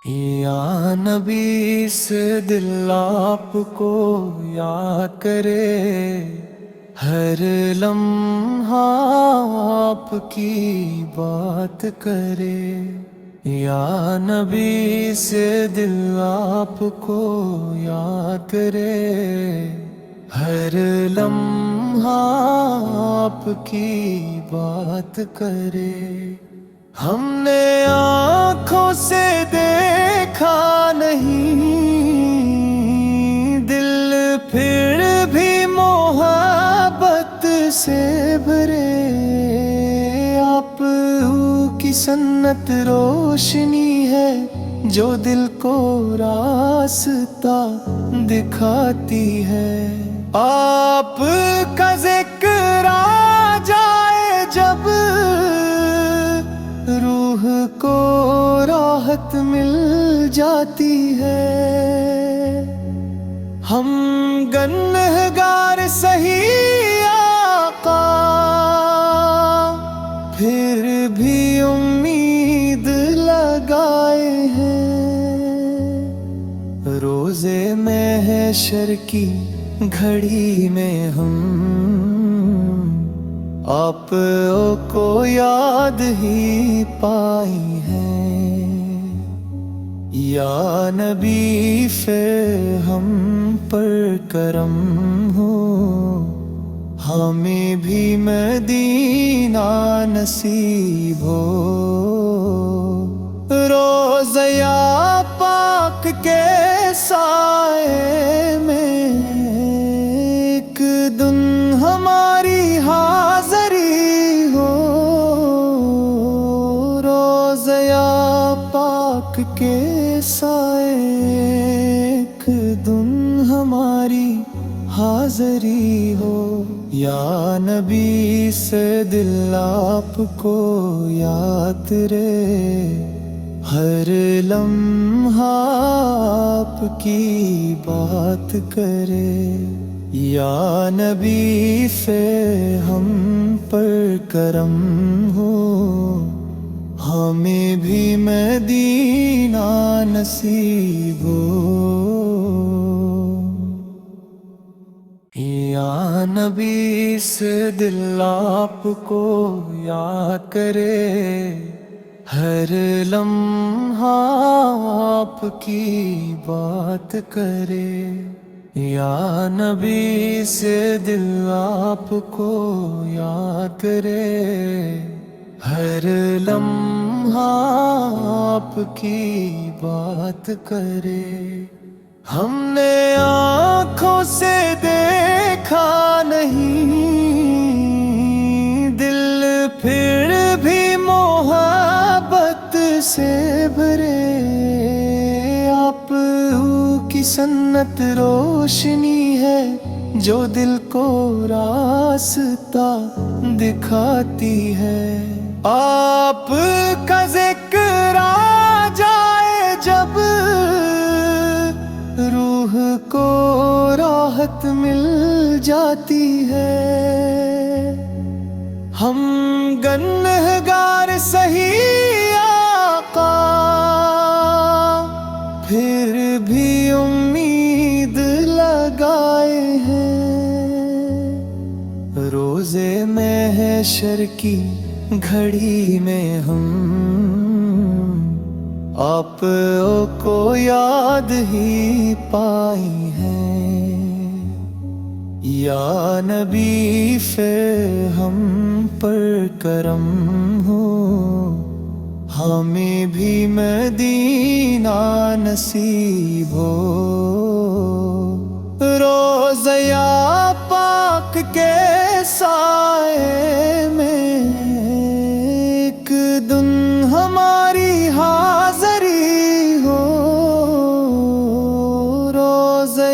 یا نبی سے دل آپ کو یاد کرے، ہر لمحہ آپ کی بات کرے۔ یا نبی سے دل آپ کو یاد کرے، ہر لمحہ آپ کی بات کرے۔ ہم نے آنکھوں سے دیکھا نہیں، دل پھر بھی محبت سے بھرے۔ آپ کی سنت روشنی ہے جو دل کو راستہ دکھاتی ہے۔ آپ کا ذکر آ جائے جب، روح کو راحت مل جاتی ہے۔ ہم گنہگار سہی آقا، پھر بھی امید لگائے ہیں۔ روزے محشر کی گھڑی میں ہم آپ کو یاد ہی پائی ہیں۔ یا نبی پھر ہم پر کرم ہو، ہمیں بھی مدینہ نصیب ہو۔ روضہ پاک کے سائے میں ایک دن ہماری حاضری ہو۔ روضہ پاک کے سائے ایک دن ہماری حاضری ہو۔ یا نبی سے دل آپ کو یاد رہے، ہر لمحہ آپ کی بات کرے۔ یا نبی سے ہم پر کرم ہو، ہمیں بھی مدینہ نصیب ہو۔ یا نبی سے دل آپ کو یاد کرے، ہر لمحہ آپ کی بات کرے۔ یا نبی سے دل آپ کو یاد کرے، ہر لمحہ آپ کی بات کرے۔ ہم نے آنکھوں سے دیکھا نہیں، دل پھر بھی محبت سے بھرے۔ آپ کی سنت روشنی ہے جو دل کو راستہ دکھاتی ہے۔ آپ کا ذکر آ جائے جب، روح کو راحت مل جاتی ہے۔ ہم گنہگار سہی آقا، پھر بھی امید لگائے ہیں۔ روزے محشر کی گھڑی میں ہم آپ کو یاد ہی پائی ہیں۔ یا نبی پھر ہم پر کرم ہو، ہمیں بھی مدینہ نصیب ہو۔ روضہ پاک کے سائے میں ایک دن ہماری حاضری ہو۔ روضہ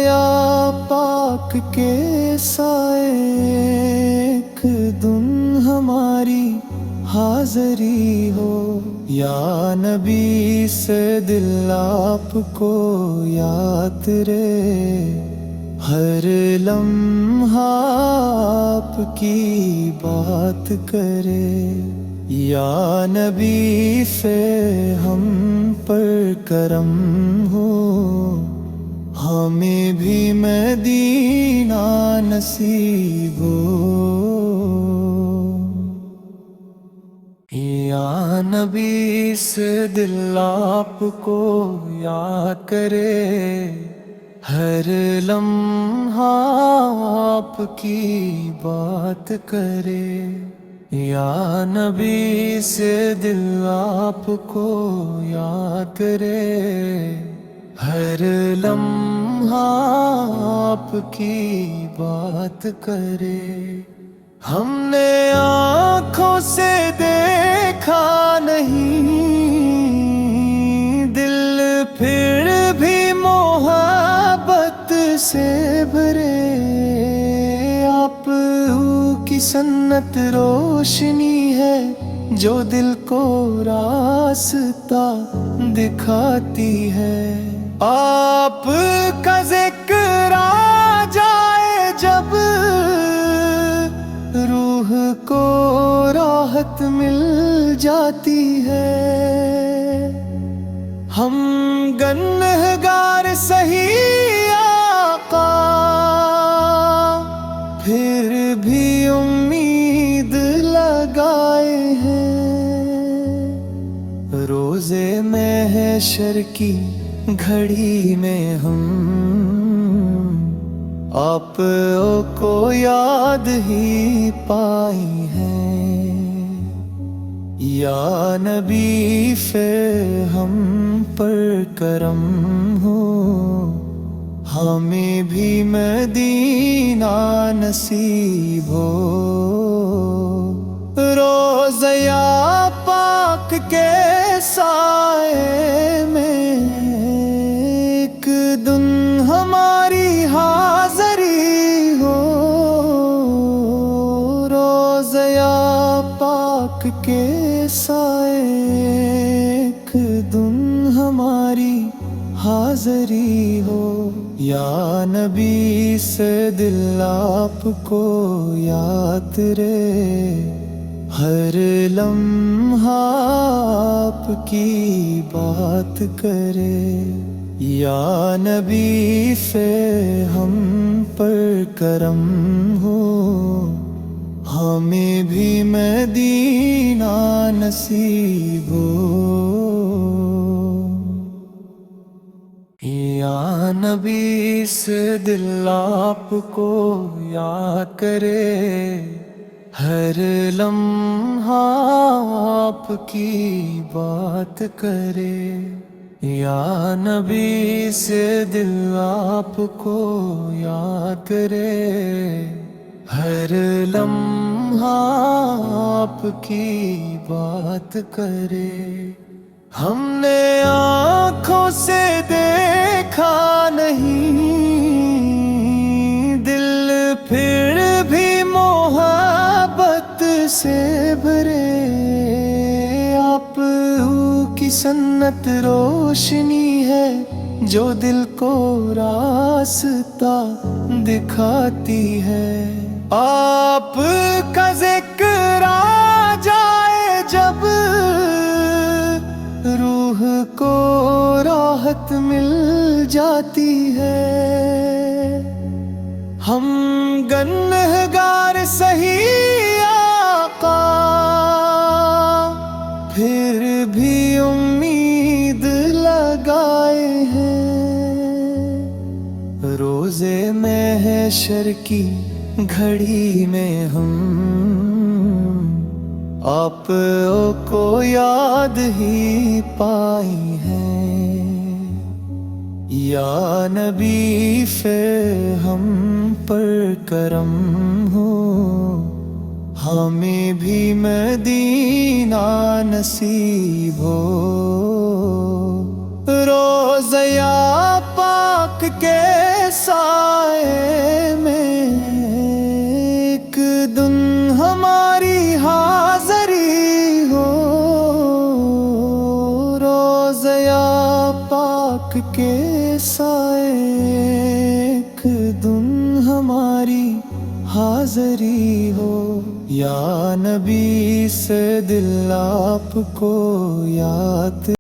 پاک کے سائے ایک دن ہماری حاضری ہو۔ یا نبی سے دل آپ کو یاد رہے، ہر لمحہ آپ کی بات کرے۔ یا نبی سے ہم پر کرم ہو، ہمیں بھی مدینہ نصیب ہو۔ یا نبی سے دل آپ کو یاد کرے، ہر لمحہ آپ کی بات کرے۔ یا نبی سے دل آپ کو یاد کرے، ہر لمحہ آپ کی بات کرے۔ ہم نے آنکھوں سے دیکھا نہیں، دل پھر بھی محبت سے بھرے۔ آپ کی سنت روشنی ہے جو دل کو راستہ دکھاتی ہے۔ آپ کا ذکر آ جائے جب، روح کو راحت مل جاتی ہے۔ ہم گنہگار سہی آقا، پھر بھی امید لگائے ہیں۔ روزے محشر کی گھڑی میں ہم آپ کو یاد ہی پائی ہیں۔ یا نبی پھر ہم پر کرم ہو، ہمیں بھی مدینہ نصیب ہو۔ روضہ پاک کے سائے میں ایک دن ہماری حاضری ہو۔ روضہ پاک کے سائے ایک دن ہماری حاضری ہو۔ یا نبی سے دل آپ کو یاد رہے، ہر لمحہ آپ کی بات کرے۔ یا نبی سے ہم پر کرم ہو، ہمیں بھی مدینہ نصیب ہو۔ یا نبی سے دل آپ کو یاد کرے، ہر لمحہ آپ کی بات کرے۔ یا نبی سے دل آپ کو یاد کرے، ہر لمحہ آپ کی بات کرے۔ ہم نے آنکھوں سے دیکھا نہیں، دل پھر بھی محبت سے بھرے۔ آپ کی سنت روشنی ہے جو دل کو راستہ دکھاتی ہے۔ آپ کا ذکر آ جائے جب، روح کو راحت مل جاتی ہے۔ ہم گنہگار سہی آقا، پھر بھی امید لگائے ہیں۔ روزے محشر کی گھڑی میں ہم آپ کو یاد ہی پائی ہیں۔ یا نبی پھر ہم پر کرم ہو، ہمیں بھی مدینہ نصیب ہو۔ روضہ پاک کے سائے میں ایک دن ہماری حاضری ہو۔ روضہ پاک کے سائے ایک دن ہماری حاضری ہو۔ یا نبی سے دل آپ کو یاد